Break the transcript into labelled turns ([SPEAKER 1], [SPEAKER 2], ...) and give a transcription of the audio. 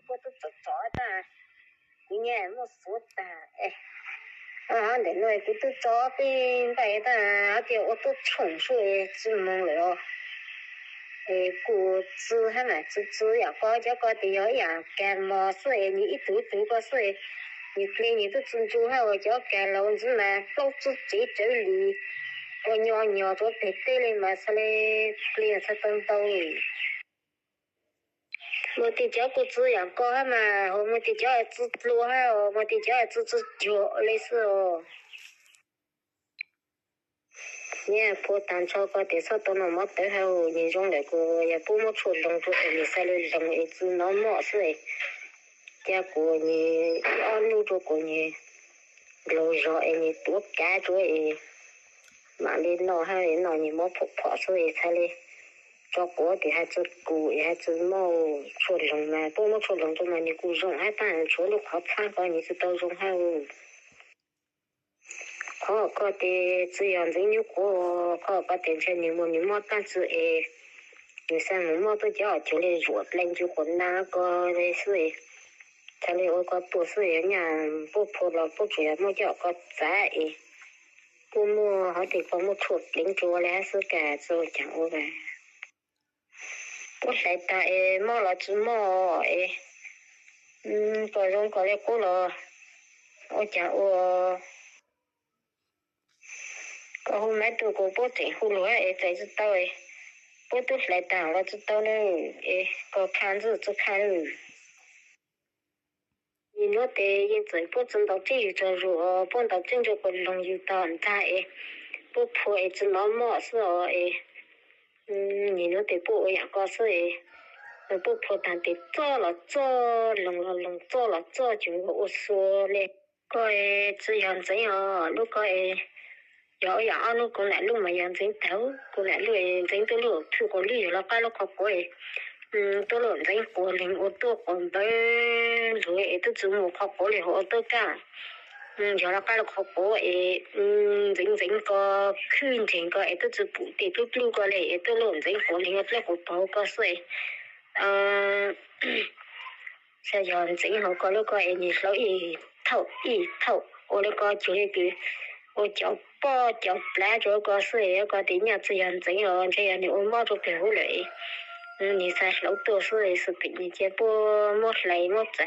[SPEAKER 1] 不都找的กูเนี่ยหมดสุดเดี๋ยวหน่อยกู都找边ไป的เดี๋ยว我都冲水只梦了กู知还嘛知要搞这个的要样干嘛水你一读个水你可以你都珍珠还我叫干了子嘛都自己这里我鸟做别的嘞嘛是嘞可以才等到我的家不知样搞嘛我们的家只路还我们的家只脚类似เนี่ยพอตันชอบก็แต่สตอนมาแต่เฮานี่จงเลยก็อย่าปูมาชุดลงตัวนี่ใส่เลยลงไอ้จีน้องหมอสิจะกูนี่อ้อนลูกกูนี่เรารอไอ้นี่ตัวแก่ตัวไอ้มาเล่นน้อให้น้อนี่มาพอๆสิใส่เลยจอกกูที่ให้จะกูให้จะมาชุดลงมาปูมาชุดลงตัวมานี่กูจงให้ตั้งชุดลูกเขาฟังก็นี่จะต้องจงให้เขาก็ได้这样子你过เขาก็ได้ใช้你们但是你上我都叫就来弱冷就混那个的是他嘞我个不是人家不破了不主要我叫个在不么好的个么出领着嘞是个做讲我个不来打么了之么个人个嘞过了我讲我ก็ฮู้แม่ตัวกูบ่ได้ฮู้รู้ใจจะเต้าบ่ตัวไหลตาว่าจะเต้าเลยก็看日就看日你若得现在不知道这一种如碰到真正个容易到大不破只老么是你若得不样个是不破但得做了做弄做了做就我说嘞个这样这样如果有呀那个来路嘛样真头个来路真多路出个旅了把了个过多路真过零我都on到rồi都只mo个过了我都干有了把了个过真个ขึ้น真个都只不得都路过来都路真过零我这个包个水这样真好个那个你说一头我那个就那个我叫包叫来这个是个的呢这样这样的我毛都给回来你才老多是的你这不没来没在